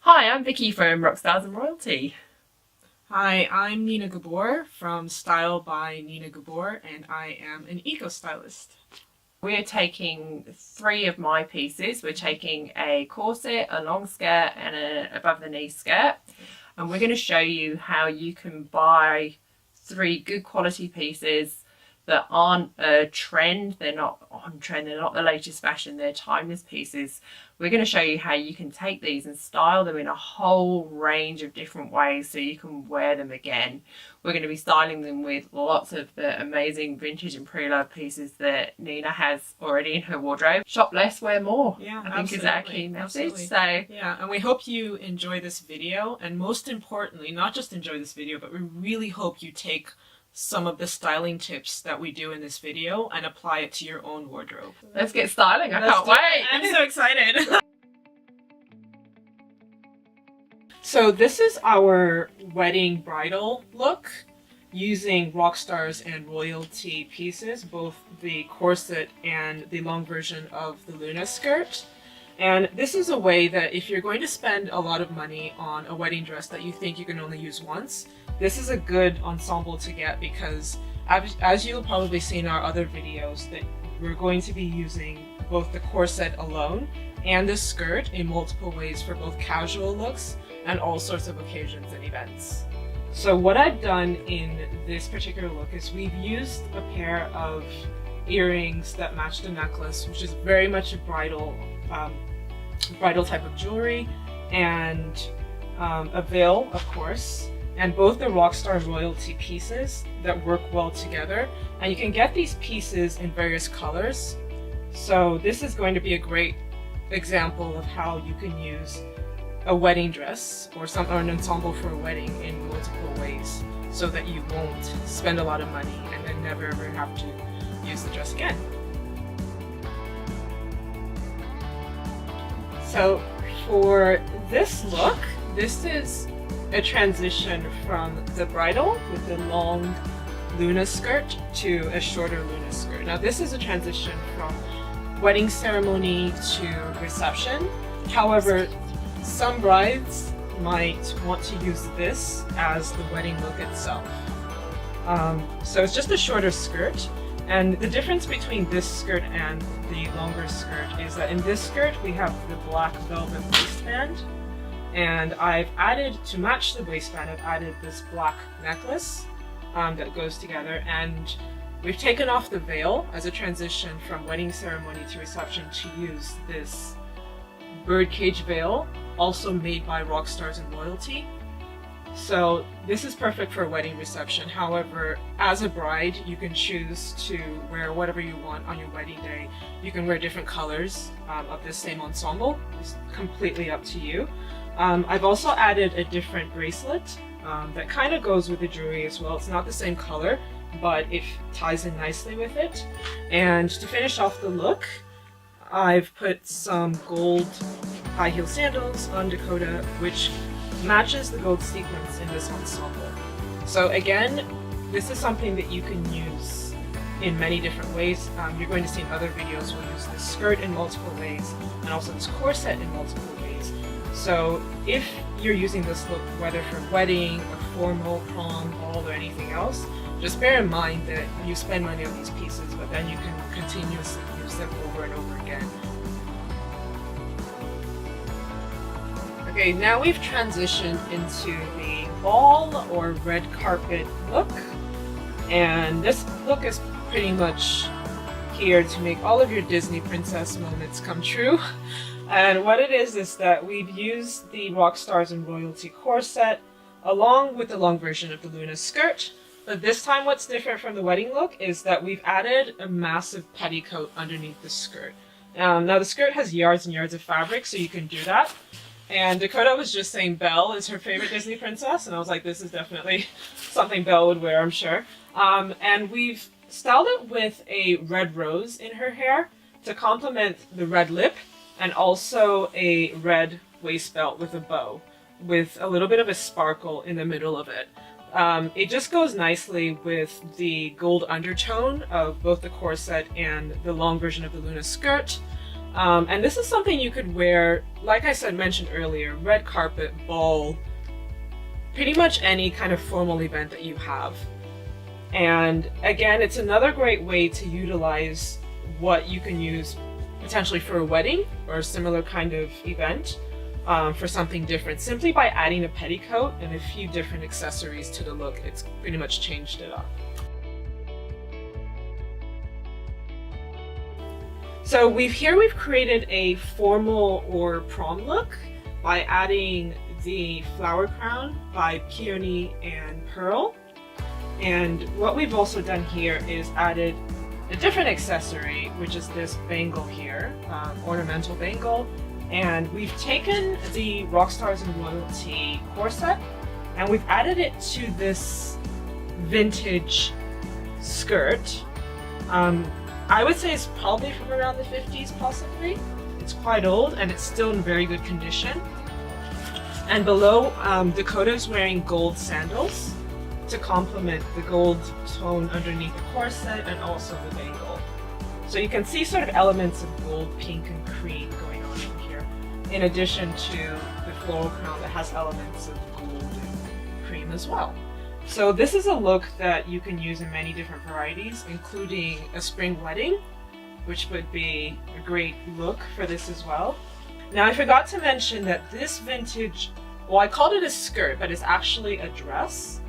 Hi, I'm Vicky from Rockstars and Royalty. Hi, I'm Nina Gbor from Style by Nina Gbor, and I am an eco-stylist. We're taking 3 of my pieces. We're taking a corset, a long skirt and an above the knee skirt, and we're going to show you how you can buy 3 good quality pieces that aren't a trend. They're not on trend, they're not the latest fashion, they're timeless pieces. We're going to show you how you can take these and style them in a whole range of different ways so you can wear them again. We're going to be styling them with lots of the amazing vintage and pre-loved pieces that Nina has already in her wardrobe. Shop less, wear more. Yeah, I think is our key message. Absolutely. So yeah, and we hope you enjoy this video, and most importantly, not just enjoy this video, but we really hope you take some of the styling tips that we do in this video and apply it to your own wardrobe. let's get styling. I can't wait. I'm so excited. So this is our wedding bridal look using Rockstars and Royalty pieces, both the corset and the long version of the Luna skirt. And this is a way that if you're going to spend a lot of money on a wedding dress that you think you can only use once, this is a good ensemble to get, because as you'll probably see in our other videos, that we're going to be using both the corset alone and the skirt in multiple ways for both casual looks and all sorts of occasions and events. So what I've done in this particular look is we've used a pair of earrings that match the necklace, which is very much a bridal type of jewelry, and a veil, of course, and both the Rockstar and Royalty pieces that work well together. And you can get these pieces in various colors. So this is going to be a great example of how you can use a wedding dress or an ensemble for a wedding in multiple ways, so that you won't spend a lot of money and then never ever have to use the dress again. So for this look, this is a transition from the bridal with the long Luna skirt to a shorter Luna skirt. Now this is a transition from wedding ceremony to reception. However, some brides might want to use this as the wedding look itself. So it's just a shorter skirt. And the difference between this skirt and the longer skirt is that in this skirt we have the black velvet waistband, and I've added, to match the waistband, I've added this black necklace that goes together, and we've taken off the veil as a transition from wedding ceremony to reception to use this birdcage veil, also made by Rockstars and Royalty. So this is perfect for a wedding reception. However, as a bride, you can choose to wear whatever you want on your wedding day. You can wear different colors of this same ensemble. It's completely up to you. I've also added a different bracelet that kind of goes with the jewelry as well. It's not the same color, but it ties in nicely with it. And to finish off the look, I've put some gold high heel sandals on Dakota, which matches the gold sequins in this ensemble. So again, this is something that you can use in many different ways. You're going to see in other videos we'll use this skirt in multiple ways and also this corset in multiple ways. So if you're using this look, whether for wedding, a formal, prom, ball, or anything else, just bear in mind that you spend money on these pieces, but then you can continuously use them over and over again. Okay, now we've transitioned into the ball or red carpet look, and this look is pretty much here to make all of your Disney princess moments come true. And what it is that we've used the Rockstars and Royalty corset along with the long version of the Luna skirt. But this time what's different from the wedding look is that we've added a massive petticoat underneath the skirt. Now the skirt has yards and yards of fabric, so you can do that. And Dakota was just saying Belle is her favorite Disney princess, and I was like, this is definitely something Belle would wear, I'm sure. And we've styled it with a red rose in her hair to complement the red lip, and also a red waist belt with a bow, with a little bit of a sparkle in the middle of it. It just goes nicely with the gold undertone of both the corset and the long version of the Luna skirt. And this is something you could wear, like I mentioned earlier, red carpet, ball, pretty much any kind of formal event that you have. And again, it's another great way to utilize what you can use potentially for a wedding or a similar kind of event for something different. Simply by adding a petticoat and a few different accessories to the look, it's pretty much changed it up. So we've created a formal or prom look by adding the flower crown by Peony and Pearl. And what we've also done here is added a different accessory, which is this bangle here, ornamental bangle. And we've taken the Rockstars and Royalty corset and we've added it to this vintage skirt. I would say it's probably from around the 50s, possibly. It's quite old and it's still in very good condition. And below, Dakota's wearing gold sandals to complement the gold tone underneath the corset and also the bangle. So you can see sort of elements of gold, pink, and cream going on in here, in addition to the floral crown that has elements of gold and cream as well. So this is a look that you can use in many different varieties, including a spring wedding, which would be a great look for this as well. Now I forgot to mention that this vintage, well, I called it a skirt, but it's actually a dress,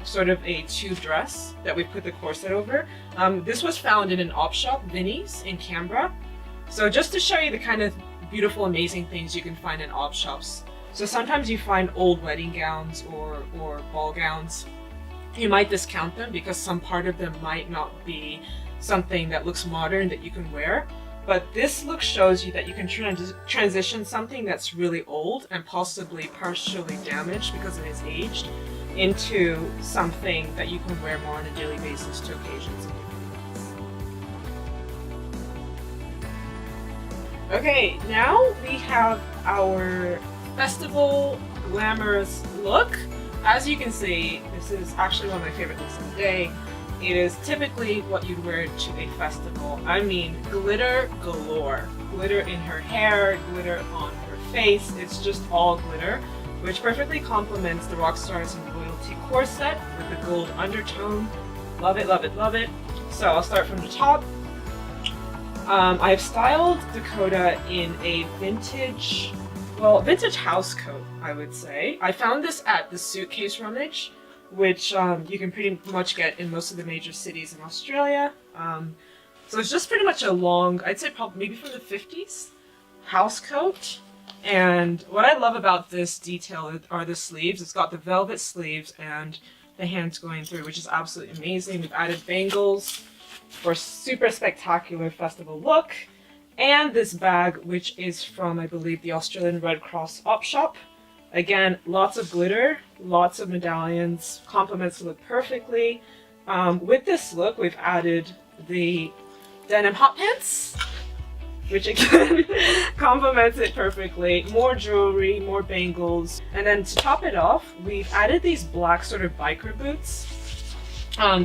sort of a tube dress that we put the corset over. This was found in an op shop, Vinny's, in Canberra. So just to show you the kind of beautiful, amazing things you can find in op shops. So sometimes you find old wedding gowns or ball gowns. You might discount them because some part of them might not be something that looks modern that you can wear. But this look shows you that you can transition something that's really old and possibly partially damaged because it is aged into something that you can wear more on a daily basis to occasions. Okay, now we have our festival glamorous look. As you can see, this is actually one of my favorite looks of the day. It is typically what you'd wear to a festival. I mean, glitter galore. Glitter in her hair, glitter on her face. It's just all glitter, which perfectly complements the Rockstars and Royalty corset with the gold undertone. Love it, love it, love it. So I'll start from the top. I've styled Dakota in a vintage house coat, I would say. I found this at the Suitcase Rummage, which you can pretty much get in most of the major cities in Australia. So it's just pretty much a long, I'd say probably maybe from the 50s, house coat. And what I love about this detail are the sleeves. It's got the velvet sleeves and the hands going through, which is absolutely amazing. We've added bangles for a super spectacular festival look. And this bag, which is from, I believe, the Australian Red Cross op shop. Again, lots of glitter, lots of medallions, complements the look perfectly. With this look, we've added the denim hot pants, which again complements it perfectly. More jewelry, more bangles. And then to top it off, we've added these black sort of biker boots.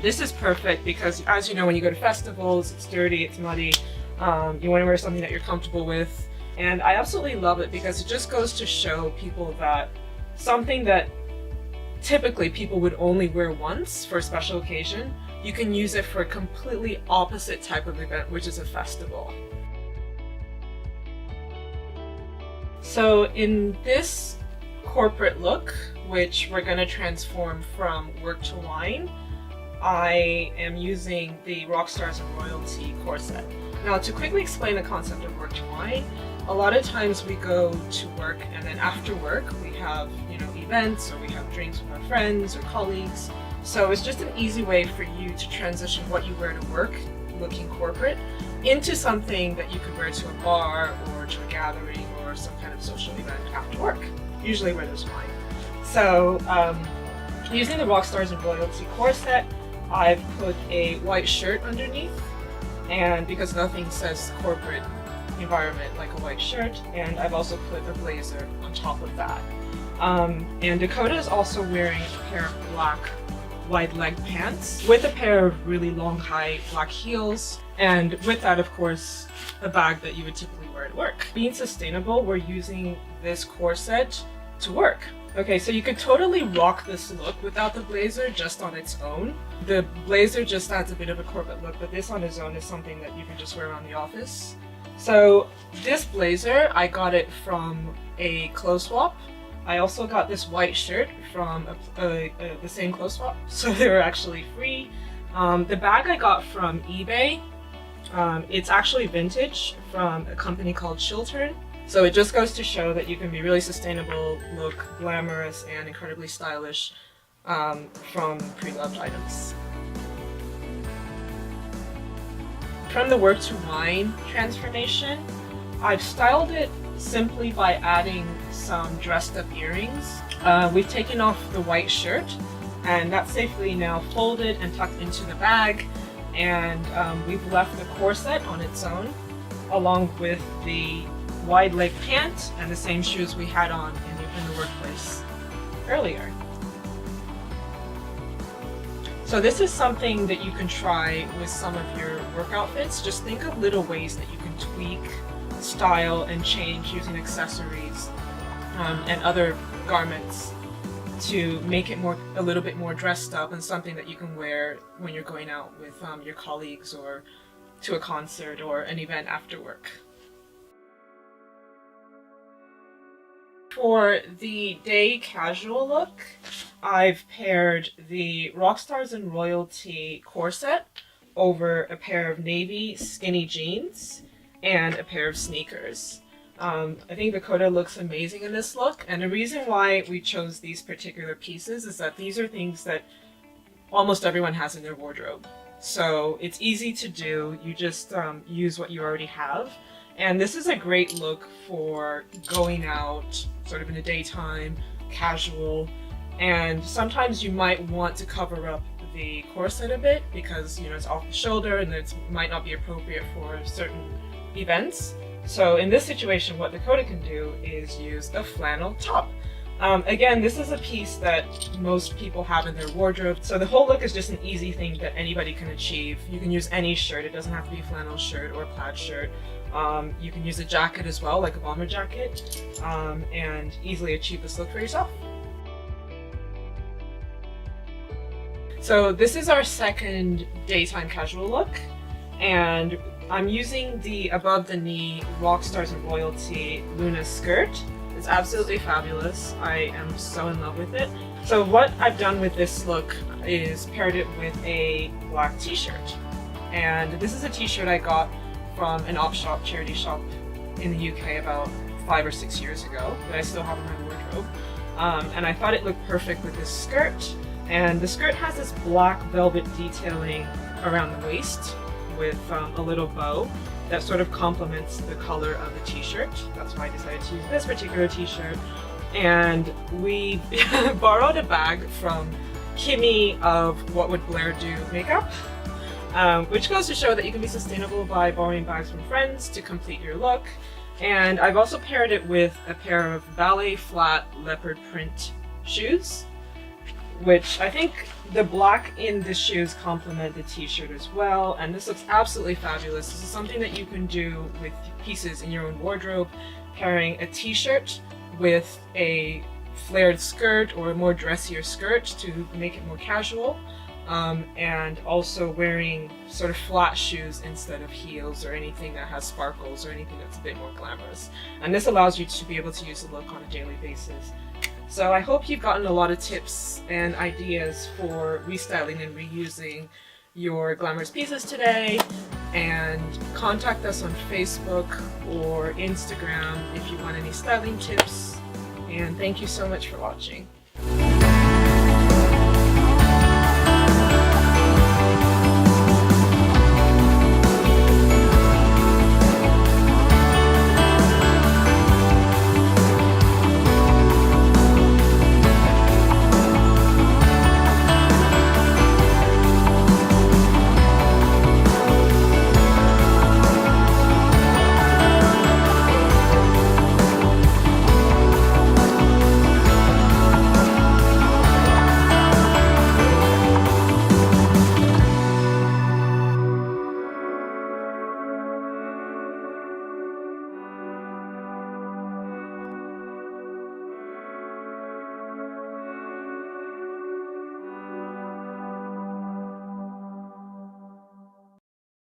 This is perfect because, as you know, when you go to festivals, it's dirty, it's muddy. You want to wear something that you're comfortable with. And I absolutely love it because it just goes to show people that something that typically people would only wear once for a special occasion, you can use it for a completely opposite type of event, which is a festival. So in this corporate look, which we're going to transform from work to wine, I am using the Rockstars and Royalty corset. Now, to quickly explain the concept of work to wine, a lot of times we go to work and then after work we have, events or we have drinks with our friends or colleagues. So it's just an easy way for you to transition what you wear to work, looking corporate, into something that you could wear to a bar or to a gathering or some kind of social event after work, usually where there's wine. So using the Rockstars and Royalty corset, I've put a white shirt underneath, and because nothing says corporate environment like a white shirt, and I've also put a blazer on top of that. And Dakota is also wearing a pair of black wide leg pants with a pair of really long high black heels, and with that, of course, a bag that you would typically wear at work. Being sustainable, we're using this corset to work. Okay, so you could totally rock this look without the blazer just on its own. The blazer just adds a bit of a corporate look, but this on its own is something that you can just wear around the office. So this blazer, I got it from a clothes swap. I also got this white shirt from the same clothes swap, so they were actually free. The bag I got from eBay. It's actually vintage from a company called Chiltern. So it just goes to show that you can be really sustainable, look glamorous, and incredibly stylish from pre-loved items. From the work to wine transformation, I've styled it simply by adding some dressed up earrings. We've taken off the white shirt, and that's safely now folded and tucked into the bag, and we've left the corset on its own, along with the wide leg pant and the same shoes we had on in the workplace earlier. So this is something that you can try with some of your work outfits. Just think of little ways that you can tweak, style, and change using accessories and other garments to make it a little bit more dressed up and something that you can wear when you're going out with your colleagues or to a concert or an event after work. For the day casual look, I've paired the Rockstars and Royalty corset over a pair of navy skinny jeans and a pair of sneakers. I think the coda looks amazing in this look, and the reason why we chose these particular pieces is that these are things that almost everyone has in their wardrobe. So it's easy to do, you just use what you already have. And this is a great look for going out, sort of in the daytime, casual, and sometimes you might want to cover up the corset a bit because, you know, it's off the shoulder and it might not be appropriate for certain events. So in this situation, what Dakota can do is use a flannel top. Again, this is a piece that most people have in their wardrobe, so the whole look is just an easy thing that anybody can achieve. You can use any shirt, it doesn't have to be a flannel shirt or a plaid shirt. You can use a jacket as well, like a bomber jacket, and easily achieve this look for yourself. So this is our second daytime casual look, and I'm using the above the knee Rockstars and Royalty Luna skirt. It's absolutely fabulous. I am so in love with it. So what I've done with this look is paired it with a black t-shirt. And this is a t-shirt I got from an op shop, charity shop in the UK about 5 or 6 years ago that I still have in my wardrobe. And I thought it looked perfect with this skirt. And the skirt has this black velvet detailing around the waist with a little bow that sort of complements the color of the t-shirt. That's why I decided to use this particular t-shirt. And we borrowed a bag from Kimi of What Would Blair Do makeup, which goes to show that you can be sustainable by borrowing bags from friends to complete your look. And I've also paired it with a pair of ballet flat leopard print shoes, which I think the black in the shoes complement the t-shirt as well, and this looks absolutely fabulous. This is something that you can do with pieces in your own wardrobe, pairing a t-shirt with a flared skirt or a more dressier skirt to make it more casual, and also wearing sort of flat shoes instead of heels or anything that has sparkles or anything that's a bit more glamorous. And this allows you to be able to use the look on a daily basis. So I hope you've gotten a lot of tips and ideas for restyling and reusing your glamorous pieces today, and contact us on Facebook or Instagram if you want any styling tips, and thank you so much for watching.